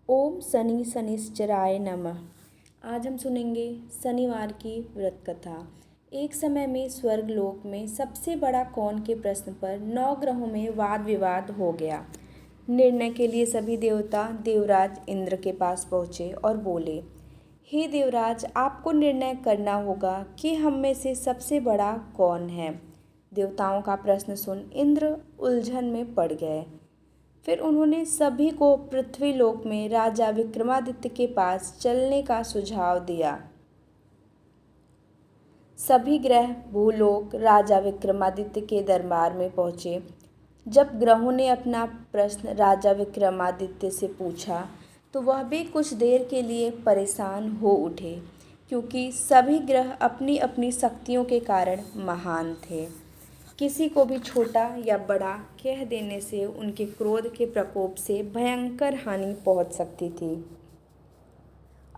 ओम शनि शनिश्चराय नमः। आज हम सुनेंगे शनिवार की व्रत कथा। एक समय में स्वर्गलोक में सबसे बड़ा कौन के प्रश्न पर 9 ग्रहों में वाद विवाद हो गया। निर्णय के लिए सभी देवता देवराज इंद्र के पास पहुँचे और बोले, हे देवराज, आपको निर्णय करना होगा कि हम में से सबसे बड़ा कौन है। देवताओं का प्रश्न सुन इंद्र उलझन में पड़ गए। फिर उन्होंने सभी को पृथ्वीलोक में राजा विक्रमादित्य के पास चलने का सुझाव दिया। सभी ग्रह भूलोक राजा विक्रमादित्य के दरबार में पहुँचे। जब ग्रहों ने अपना प्रश्न राजा विक्रमादित्य से पूछा तो वह भी कुछ देर के लिए परेशान हो उठे, क्योंकि सभी ग्रह अपनी अपनी शक्तियों के कारण महान थे। किसी को भी छोटा या बड़ा कह देने से उनके क्रोध के प्रकोप से भयंकर हानि पहुंच सकती थी।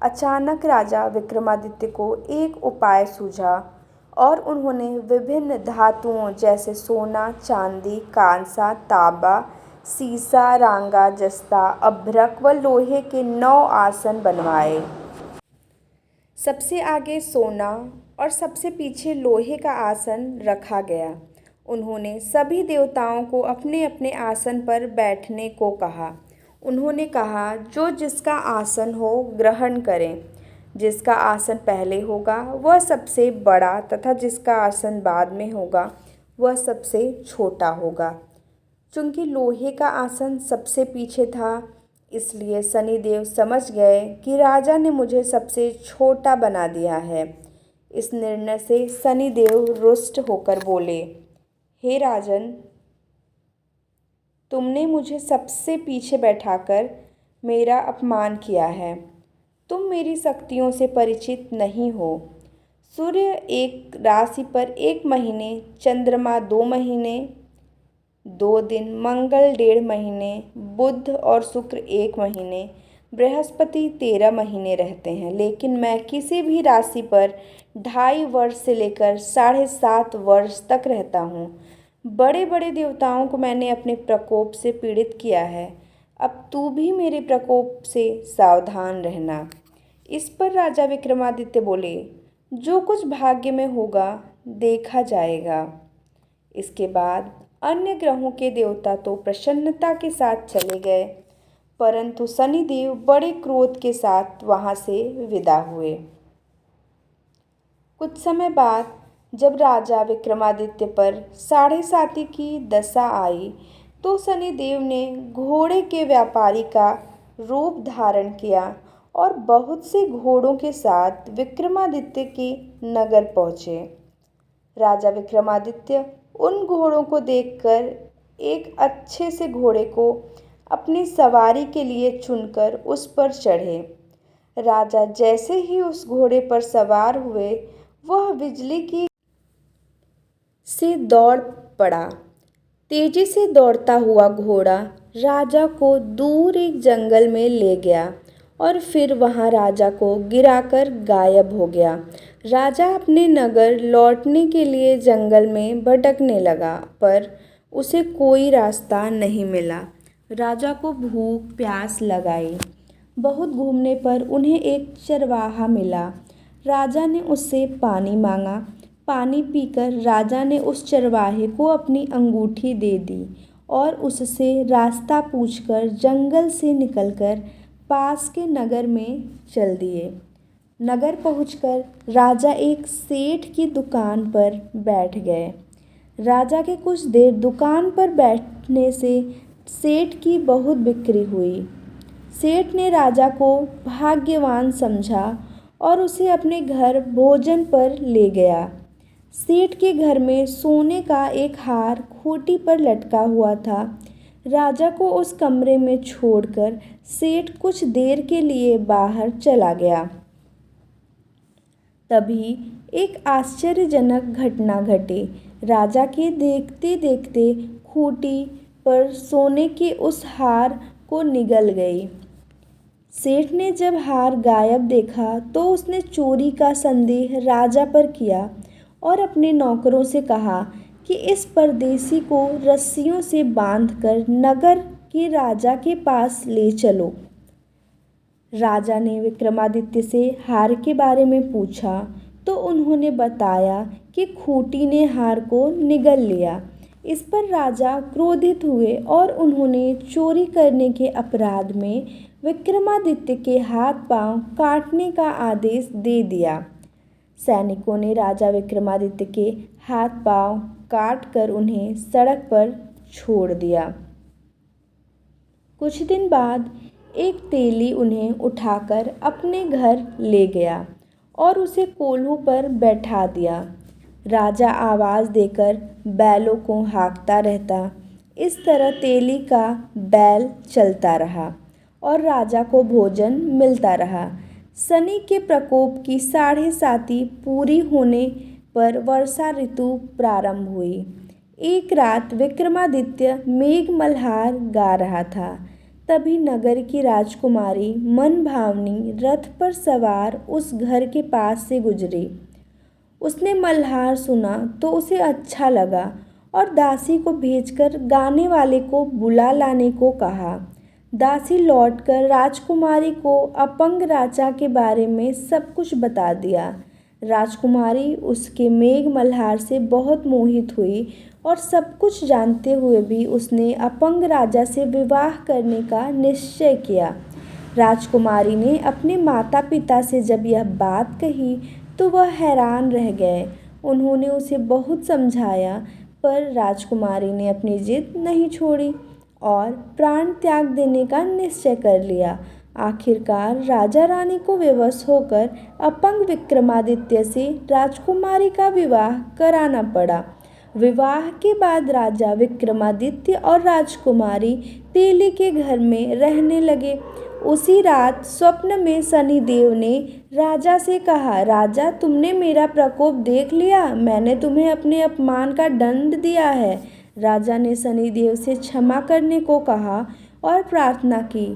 अचानक राजा विक्रमादित्य को एक उपाय सूझा और उन्होंने विभिन्न धातुओं जैसे सोना, चांदी, कांसा, तांबा, सीसा, रांगा, जस्ता, अभ्रक व लोहे के 9 आसन बनवाए। सबसे आगे सोना और सबसे पीछे लोहे का आसन रखा गया। उन्होंने सभी देवताओं को अपने अपने आसन पर बैठने को कहा। उन्होंने कहा, जो जिसका आसन हो ग्रहण करें। जिसका आसन पहले होगा वह सबसे बड़ा तथा जिसका आसन बाद में होगा वह सबसे छोटा होगा। चूंकि लोहे का आसन सबसे पीछे था, इसलिए शनिदेव समझ गए कि राजा ने मुझे सबसे छोटा बना दिया है। इस निर्णय से शनिदेव रुष्ट होकर बोले, हे राजन, तुमने मुझे सबसे पीछे बैठाकर मेरा अपमान किया है। तुम मेरी शक्तियों से परिचित नहीं हो। सूर्य एक राशि पर 1 महीने, चंद्रमा 2 महीने 2 दिन, मंगल 1.5 महीने, बुध और शुक्र 1 महीने, बृहस्पति 13 महीने रहते हैं। लेकिन मैं किसी भी राशि पर 2.5 वर्ष से लेकर 7.5 वर्ष तक रहता हूँ। बड़े बड़े देवताओं को मैंने अपने प्रकोप से पीड़ित किया है। अब तू भी मेरे प्रकोप से सावधान रहना। इस पर राजा विक्रमादित्य बोले, जो कुछ भाग्य में होगा देखा जाएगा। इसके बाद अन्य ग्रहों के देवता तो प्रसन्नता के साथ चले गए, परंतु शनिदेव बड़े क्रोध के साथ वहां से विदा हुए। कुछ समय बाद जब राजा विक्रमादित्य पर 7.5 की दशा आई तो शनिदेव ने घोड़े के व्यापारी का रूप धारण किया और बहुत से घोड़ों के साथ विक्रमादित्य के नगर पहुँचे। राजा विक्रमादित्य उन घोड़ों को देखकर एक अच्छे से घोड़े को अपनी सवारी के लिए चुनकर उस पर चढ़े। राजा जैसे ही उस घोड़े पर सवार हुए, वह बिजली की से दौड़ पड़ा। तेजी से दौड़ता हुआ घोड़ा राजा को दूर एक जंगल में ले गया और फिर वहां राजा को गिराकर गायब हो गया। राजा अपने नगर लौटने के लिए जंगल में भटकने लगा, पर उसे कोई रास्ता नहीं मिला। राजा को भूख प्यास लगाई। बहुत घूमने पर उन्हें एक चरवाहा मिला। राजा ने उससे पानी मांगा। पानी पीकर राजा ने उस चरवाहे को अपनी अंगूठी दे दी और उससे रास्ता पूछकर जंगल से निकलकर पास के नगर में चल दिए। नगर पहुंचकर राजा एक सेठ की दुकान पर बैठ गए। राजा के कुछ देर दुकान पर बैठने से सेठ की बहुत बिक्री हुई। सेठ ने राजा को भाग्यवान समझा और उसे अपने घर भोजन पर ले गया। सेठ के घर में सोने का एक हार खूंटी पर लटका हुआ था। राजा को उस कमरे में छोड़कर सेठ कुछ देर के लिए बाहर चला गया। तभी एक आश्चर्यजनक घटना घटी। राजा के देखते देखते खूंटी पर सोने के उस हार को निगल गई। सेठ ने जब हार गायब देखा तो उसने चोरी का संदेह राजा पर किया और अपने नौकरों से कहा कि इस परदेसी को रस्सियों से बांधकर नगर के राजा के पास ले चलो। राजा ने विक्रमादित्य से हार के बारे में पूछा तो उन्होंने बताया कि खूंटी ने हार को निगल लिया। इस पर राजा क्रोधित हुए और उन्होंने चोरी करने के अपराध में विक्रमादित्य के हाथ पांव काटने का आदेश दे दिया। सैनिकों ने राजा विक्रमादित्य के हाथ पांव काट कर उन्हें सड़क पर छोड़ दिया। कुछ दिन बाद एक तेली उन्हें उठाकर अपने घर ले गया और उसे कोल्हू पर बैठा दिया। राजा आवाज़ देकर बैलों को हाँकता रहता। इस तरह तेली का बैल चलता रहा और राजा को भोजन मिलता रहा। शनि के प्रकोप की 7.5 पूरी होने पर वर्षा ऋतु प्रारंभ हुई। एक रात विक्रमादित्य मेघ मल्हार गा रहा था। तभी नगर की राजकुमारी मनभावनी रथ पर सवार उस घर के पास से गुजरी। उसने मल्हार सुना तो उसे अच्छा लगा और दासी को भेजकर गाने वाले को बुला लाने को कहा। दासी लौटकर राजकुमारी को अपंग राजा के बारे में सब कुछ बता दिया। राजकुमारी उसके मेघ मल्हार से बहुत मोहित हुई और सब कुछ जानते हुए भी उसने अपंग राजा से विवाह करने का निश्चय किया। राजकुमारी ने अपने माता पिता से जब यह बात कही तो वह हैरान रह गए। उन्होंने उसे बहुत समझाया पर राजकुमारी ने अपनी जिद नहीं छोड़ी और प्राण त्याग देने का निश्चय कर लिया। आखिरकार राजा रानी को विवश होकर अपंग विक्रमादित्य से राजकुमारी का विवाह कराना पड़ा। विवाह के बाद राजा विक्रमादित्य और राजकुमारी तेली के घर में रहने लगे। उसी रात स्वप्न में शनिदेव ने राजा से कहा, राजा तुमने मेरा प्रकोप देख लिया, मैंने तुम्हें अपने अपमान का दंड दिया है। राजा ने शनिदेव से क्षमा करने को कहा और प्रार्थना की,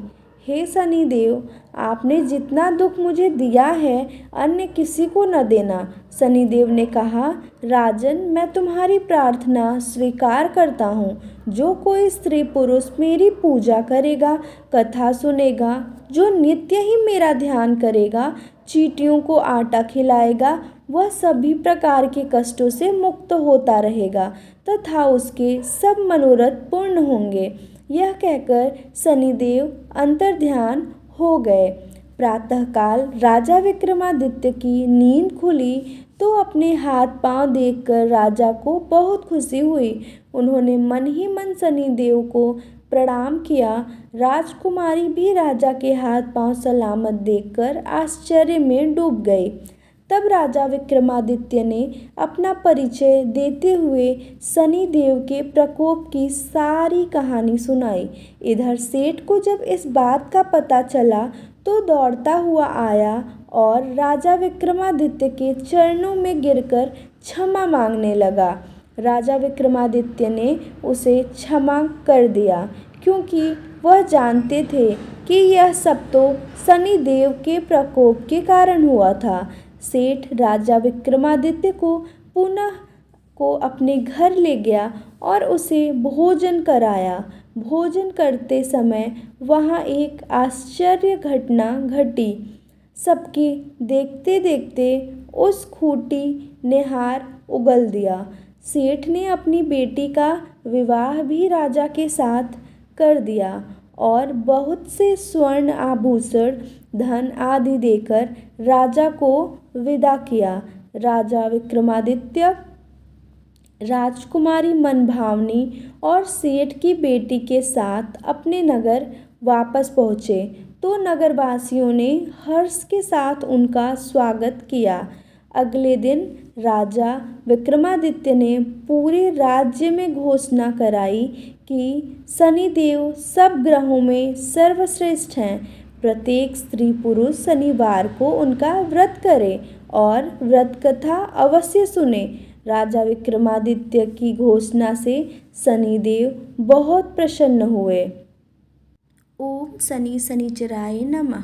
हे शनिदेव, आपने जितना दुख मुझे दिया है अन्य किसी को न देना। शनिदेव ने कहा, राजन मैं तुम्हारी प्रार्थना स्वीकार करता हूँ। जो कोई स्त्री पुरुष मेरी पूजा करेगा, कथा सुनेगा, जो नित्य ही मेरा ध्यान करेगा, चींटियों को आटा खिलाएगा, वह सभी प्रकार के कष्टों से मुक्त होता रहेगा तथा उसके सब मनोरथ पूर्ण होंगे। यह कहकर शनिदेव अंतर्ध्यान हो गए। प्रातःकाल राजा विक्रमादित्य की नींद खुली तो अपने हाथ पांव देखकर राजा को बहुत खुशी हुई। उन्होंने मन ही मन शनिदेव को प्रणाम किया। राजकुमारी भी राजा के हाथ पांव सलामत देखकर आश्चर्य में डूब गई। तब राजा विक्रमादित्य ने अपना परिचय देते हुए शनिदेव के प्रकोप की सारी कहानी सुनाई। इधर सेठ को जब इस बात का पता चला तो दौड़ता हुआ आया और राजा विक्रमादित्य के चरणों में गिरकर क्षमा मांगने लगा। राजा विक्रमादित्य ने उसे क्षमा कर दिया क्योंकि वह जानते थे कि यह सब तो शनिदेव के प्रकोप के कारण हुआ था। सेठ राजा विक्रमादित्य को अपने घर ले गया और उसे भोजन कराया। भोजन करते समय वहाँ एक आश्चर्य घटना घटी। सबके देखते देखते उस खूंटी ने हार उगल दिया। सेठ ने अपनी बेटी का विवाह भी राजा के साथ कर दिया और बहुत से स्वर्ण आभूषण धन आदि देकर राजा को विदा किया। राजा विक्रमादित्य राजकुमारी मनभावनी और सेठ की बेटी के साथ अपने नगर वापस पहुँचे तो नगरवासियों ने हर्ष के साथ उनका स्वागत किया। अगले दिन राजा विक्रमादित्य ने पूरे राज्य में घोषणा कराई कि शनिदेव सब ग्रहों में सर्वश्रेष्ठ हैं। प्रत्येक स्त्री पुरुष शनिवार को उनका व्रत करे और व्रत कथा अवश्य सुने। राजा विक्रमादित्य की घोषणा से शनिदेव बहुत प्रसन्न हुए। ओम शनि शनिचराय नमः।